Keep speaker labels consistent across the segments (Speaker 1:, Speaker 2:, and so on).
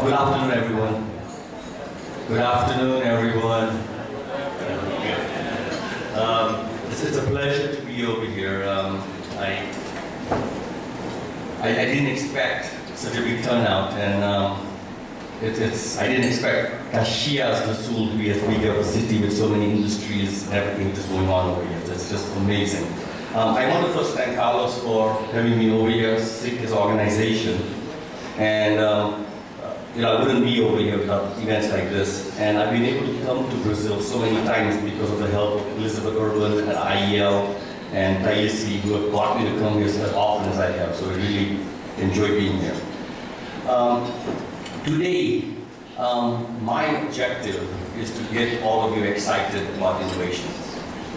Speaker 1: Good afternoon, everyone. Good afternoon, everyone. It's a pleasure to be over here. I didn't expect such a big turnout, and I didn't expect Caxias do Sul to be as big of a city with so many industries and everything just going on over here. It's just amazing. I want to first thank Carlos for having me over here, SICK his organization, and I wouldn't be over here without events like this. And I've been able to come to Brazil so many times because of the help of Elizabeth Urban at IEL and Taisi, who have got me to come here as often as I have. So I really enjoy being here. Today, my objective is to get all of you excited about innovation.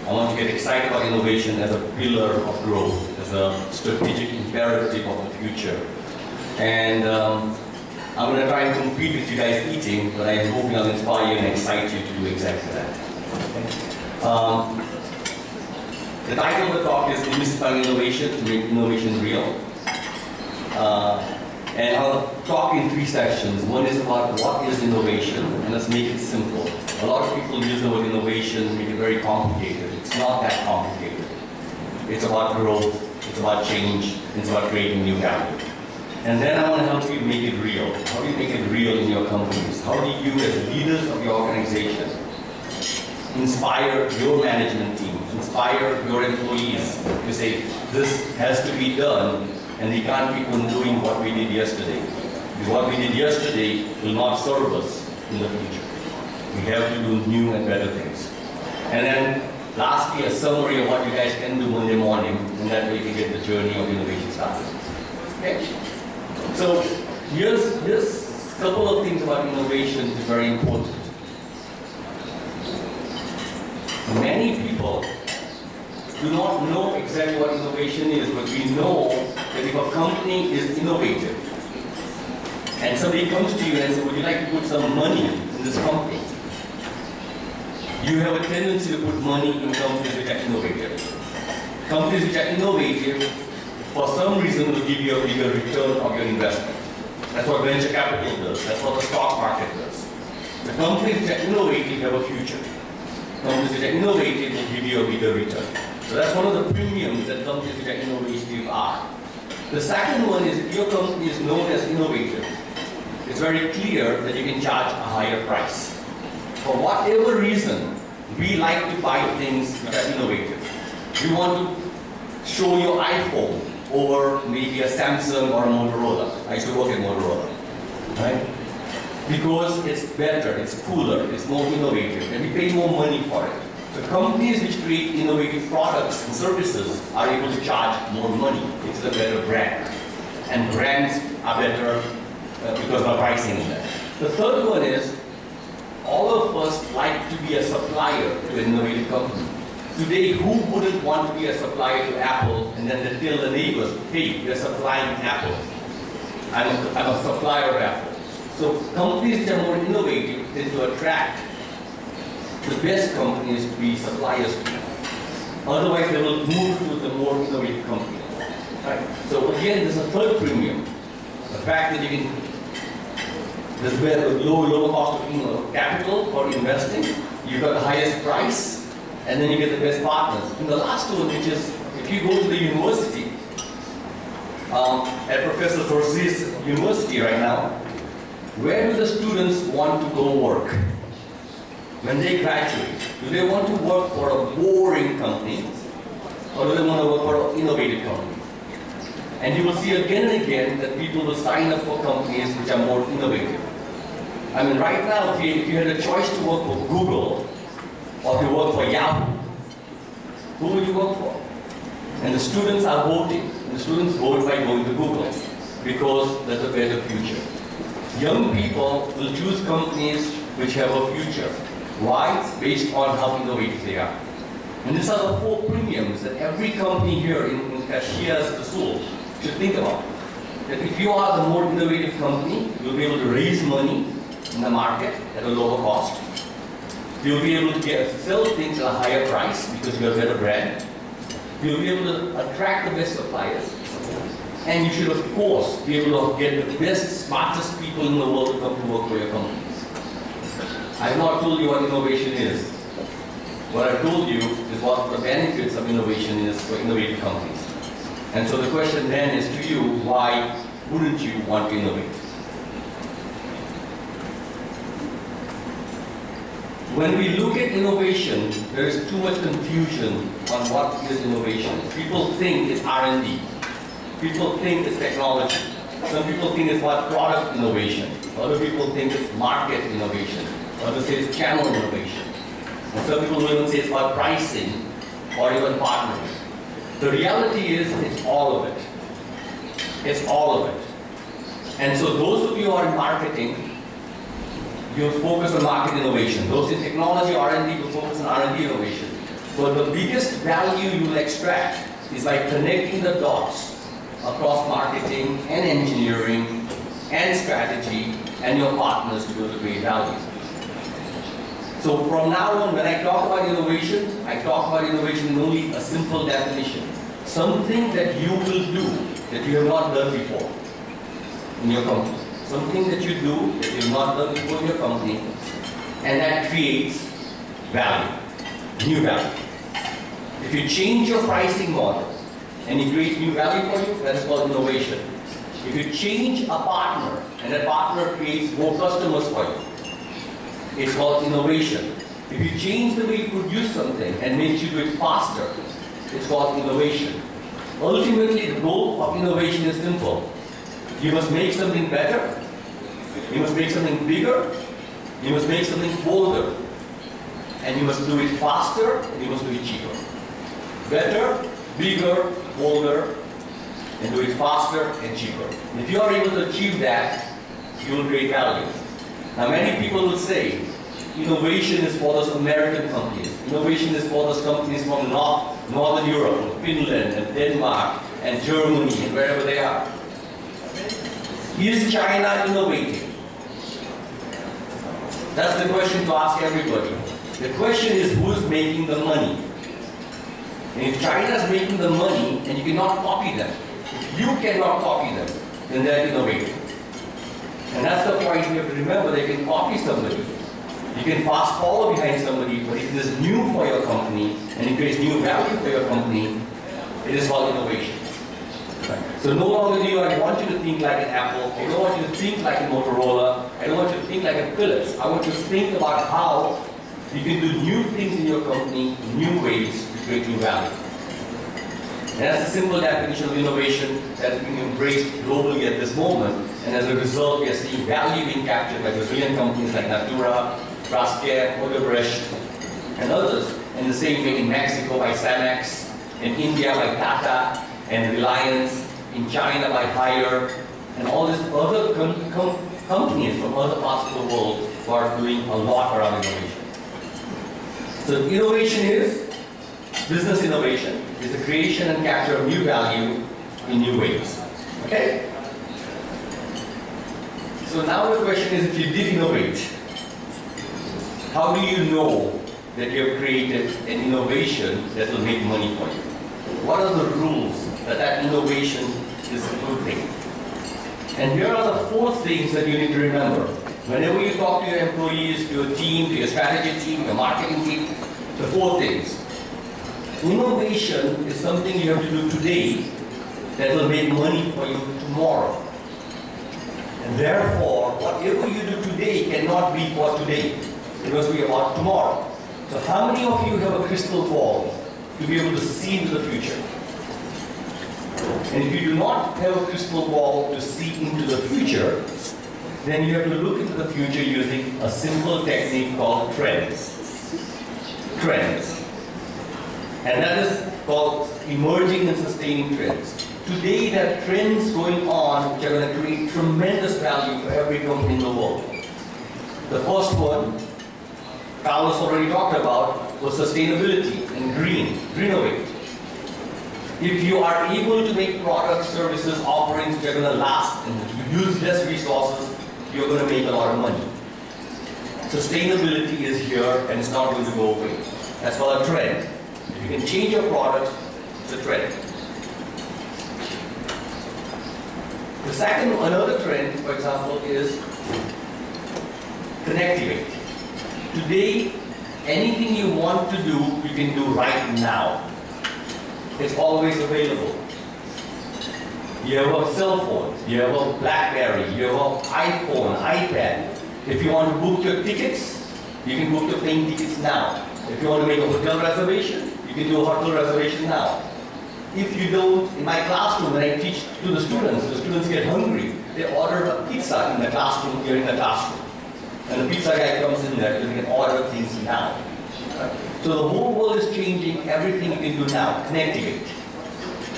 Speaker 1: I want to get excited about innovation as a pillar of growth, as a strategic imperative of the future. And I'm going to try and compete with you guys eating, but I'm hoping I'll inspire you and excite you to do exactly that. The title of the talk is Demystifying Innovation to Make Innovation Real. And I'll talk in 3 sections. One is about what is innovation, and let's make it simple. A lot of people use the word innovation, make it very complicated. It's not that complicated. It's about growth, it's about change, it's about creating new value. And then I want to help you make it real. How do you make it real in your companies? How do you, as leaders of your organization, inspire your management team, inspire your employees to say, this has to be done, and we can't keep on doing what we did yesterday. Because what we did yesterday will not serve us in the future. We have to do new and better things. And then, lastly, a summary of what you guys can do Monday morning, and that way you can get the journey of innovation started. Okay? So here's a couple of things about innovation that is very important. Many people do not know exactly what innovation is, but we know that if a company is innovative, and somebody comes to you and says, would you like to put some money in this company? You have a tendency to put money in companies which are innovative. Companies which are innovative, for some reason, will give you a bigger return of your investment. That's what venture capital does. That's what the stock market does. The companies which are innovative have a future. Companies which are innovative will give you a bigger return. So that's one of the premiums that companies which are innovative are. The second one is if your company is known as innovative, it's very clear that you can charge a higher price. For whatever reason, we like to buy things which are innovative. We want to show your iPhone over maybe a Samsung or a Motorola. I used to work at Motorola, right? Because it's better, it's cooler, it's more innovative, and we pay more money for it. So companies which create innovative products and services are able to charge more money. It's a better brand. And brands are better because of pricing in that. The third one is, all of us like to be a supplier to an innovative company. Today, who wouldn't want to be a supplier to Apple and then they tell the neighbors, hey, you're supplying Apple. I'm a supplier of Apple. So companies that are more innovative tend to attract the best companies to be suppliers to them. Otherwise, they will move to the more innovative company. Right? So again, there's a third premium. The fact that you can, there's a lower cost of capital for investing. You've got the highest price. And then you get the best partners. And the last one, which is, if you go to the university, at Professor Sorsi's university right now, where do the students want to go work? When they graduate, do they want to work for a boring company, or do they want to work for an innovative company? And you will see again and again that people will sign up for companies which are more innovative. I mean, right now, if you had a choice to work for Google, or to work for Yahoo, who will you work for? And the students are voting. And the students vote by going to Google because there's a better future. Young people will choose companies which have a future. Why? Based on how innovative they are. And these are the 4 premiums that every company here in Caxias do Sul should think about. That if you are the more innovative company, you'll be able to raise money in the market at a lower cost. You'll be able to sell things at a higher price because you have a better brand. You'll be able to attract the best suppliers. And you should, of course, be able to get the best, smartest people in the world to come to work for your companies. I have not told you what innovation is. What I've told you is what the benefits of innovation is for innovative companies. And so the question then is to you, why wouldn't you want to innovate? When we look at innovation, there is too much confusion on what is innovation. People think it's R&D. People think it's technology. Some people think it's what product innovation. Other people think it's market innovation. Others say it's channel innovation. And some people will even say it's about pricing or even partnering. The reality is it's all of it. It's all of it. And so those of you who are in marketing, you'll focus on market innovation. Those in technology, R&D, will focus on R&D innovation. But the biggest value you will extract is by connecting the dots across marketing and engineering and strategy and your partners to build a great value. So from now on, when I talk about innovation, I talk about innovation in only a simple definition. Something that you will do that you have not done before in your company. Something that you do that you have not done before in your company, and that creates value, new value. If you change your pricing model and it creates new value for you, that is called innovation. If you change a partner and that partner creates more customers for you, it's called innovation. If you change the way you produce something and makes you do it faster, it's called innovation. Ultimately, the goal of innovation is simple. You must make something better, you must make something bigger, you must make something bolder, and you must do it faster, and you must do it cheaper. Better, bigger, bolder, and do it faster and cheaper. If you are able to achieve that, you will create value. Now many people will say, innovation is for those American companies. Innovation is for those companies from Northern Europe, Finland, and Denmark, and Germany, and wherever they are. Is China innovating? That's the question to ask everybody. The question is, who's making the money? And if China is making the money, and you cannot copy them, if you cannot copy them, then they're innovating. And that's the point you have to remember. They can copy somebody. You can fast follow behind somebody, but if it is new for your company, and it creates new value for your company, it is called innovation. So no longer do I want you to think like an Apple, I don't want you to think like a Motorola, I don't want you to think like a Philips. I want you to think about how you can do new things in your company, new ways to create new value. And that's the simple definition of innovation that is being embraced globally at this moment. And as a result, we are seeing value being captured by Brazilian companies like Natura, Braskem, Odebrecht, and others. And the same way in Mexico by Cemex, in India by Tata, and Reliance, in China by Haier, and all these other companies from other parts of the world who are doing a lot around innovation. So innovation is business innovation. It's the creation and capture of new value in new ways. Okay? So now the question is, if you did innovate, how do you know that you have created an innovation that will make money for you? What are the rules that innovation is a good thing? And here are the 4 things that you need to remember. Whenever you talk to your employees, to your team, to your strategy team, your marketing team, the 4 things. Innovation is something you have to do today that will make money for you tomorrow. And therefore, whatever you do today cannot be for today. It must be about tomorrow. So how many of you have a crystal ball to be able to see into the future? And if you do not have a crystal ball to see into the future, then you have to look into the future using a simple technique called trends. Trends. And that is called emerging and sustaining trends. Today there are trends going on which are going to create tremendous value for every company in the world. The first one, Carlos already talked about, was sustainability and greenovate. If you are able to make products, services, offerings which are going to last and use less resources, you're going to make a lot of money. Sustainability is here and it's not going to go away. That's called a trend. If you can change your product, it's a trend. Another trend, for example, is connectivity. Today, anything you want to do, you can do right now. It's always available. You have a cell phone, you have a BlackBerry, you have an iPhone, iPad. If you want to book your tickets, you can book your plane tickets now. If you want to make a hotel reservation, you can do a hotel reservation now. If you don't, in my classroom, when I teach to the students get hungry, they order a pizza in the classroom, here in the classroom. And the pizza guy comes in there, because they can order things now. So the whole world is changing, everything you can do now, connectivity.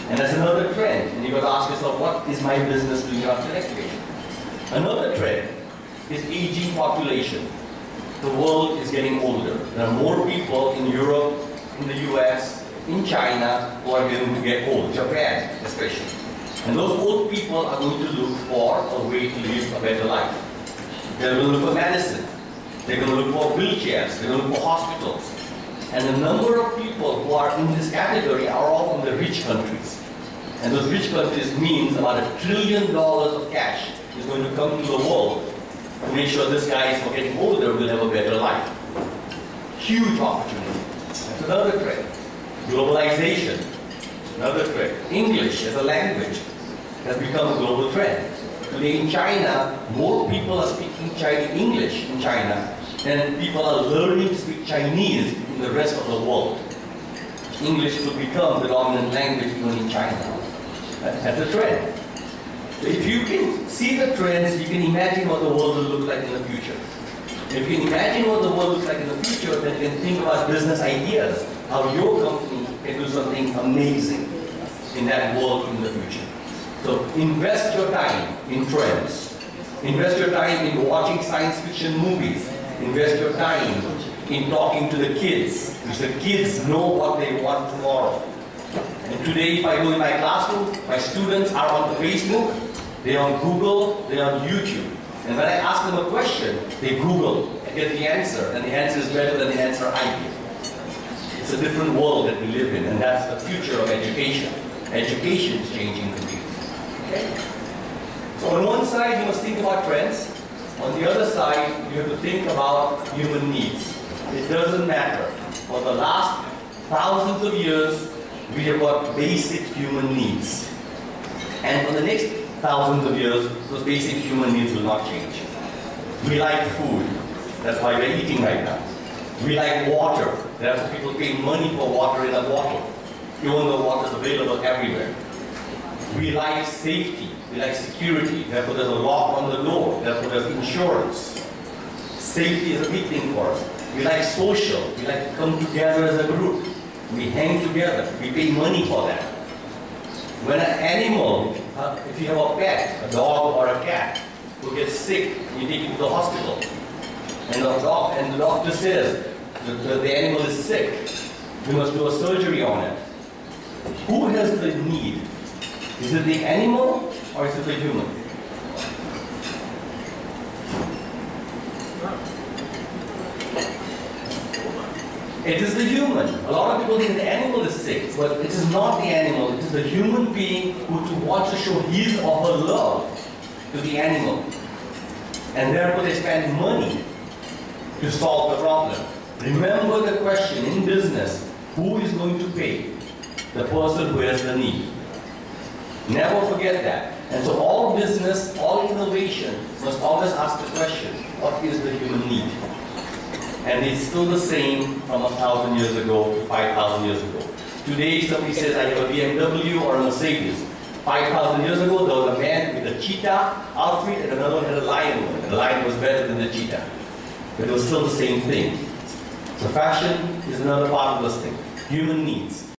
Speaker 1: And that's another trend. And you've got to ask yourself, what is my business doing around connectivity? Another trend is aging population. The world is getting older. There are more people in Europe, in the US, in China who are going to get old, Japan especially. And those old people are going to look for a way to live a better life. They're going to look for medicine. They're going to look for wheelchairs. They're going to look for hospitals. And the number of people who are in this category are all from the rich countries. And those rich countries means about $1 trillion of cash is going to come to the world to make sure this guy is getting older will have a better life. Huge opportunity. That's another trend. Globalization, another trend. English as a language has become a global trend. Today in China, more people are speaking English in China than people are learning to speak Chinese in the rest of the world. English will become the dominant language even in China. That's a trend. So if you can see the trends, you can imagine what the world will look like in the future. If you can imagine what the world looks like in the future, then you can think about business ideas, how your company can do something amazing in that world in the future. So invest your time in trends. Invest your time in watching science fiction movies. Invest your time in talking to the kids, because the kids know what they want tomorrow. And today, if I go in my classroom, my students are on Facebook, they're on Google, they're on YouTube. And when I ask them a question, they Google and get the answer, and the answer is better than the answer I give. It's a different world that we live in, and that's the future of education. Education is changing completely. Okay? So on one side, you must think about trends. On the other side, you have to think about human needs. It doesn't matter. For the last thousands of years, we have got basic human needs. And for the next thousands of years, those basic human needs will not change. We like food. That's why we're eating right now. We like water. That's why people pay money for water in a bottle, even though water is available everywhere. We like safety. We like security. Therefore, there's a lock on the door. Therefore, there's insurance. Safety is a big thing for us. We like social. We like to come together as a group. We hang together. We pay money for that. When an animal, if you have a pet, a dog or a cat, who gets sick, you take it to the hospital. And the doctor says the animal is sick. We must do a surgery on it. Who has the need? Is it the animal or is it the human? It is the human. A lot of people think the animal is sick, but it is not the animal. It is the human being who wants to show his or her love to the animal. And therefore they spend money to solve the problem. Remember the question in business, who is going to pay? The person who has the need. Never forget that. And so all business, all innovation must always ask the question, what is the human need? And it's still the same from 1,000 years ago to 5,000 years ago. Today somebody says, I have a BMW or a Mercedes. 5,000 years ago, there was a man with a cheetah outfit and another one had a lion one. And the lion was better than the cheetah. But it was still the same thing. So fashion is another part of this thing. Human needs.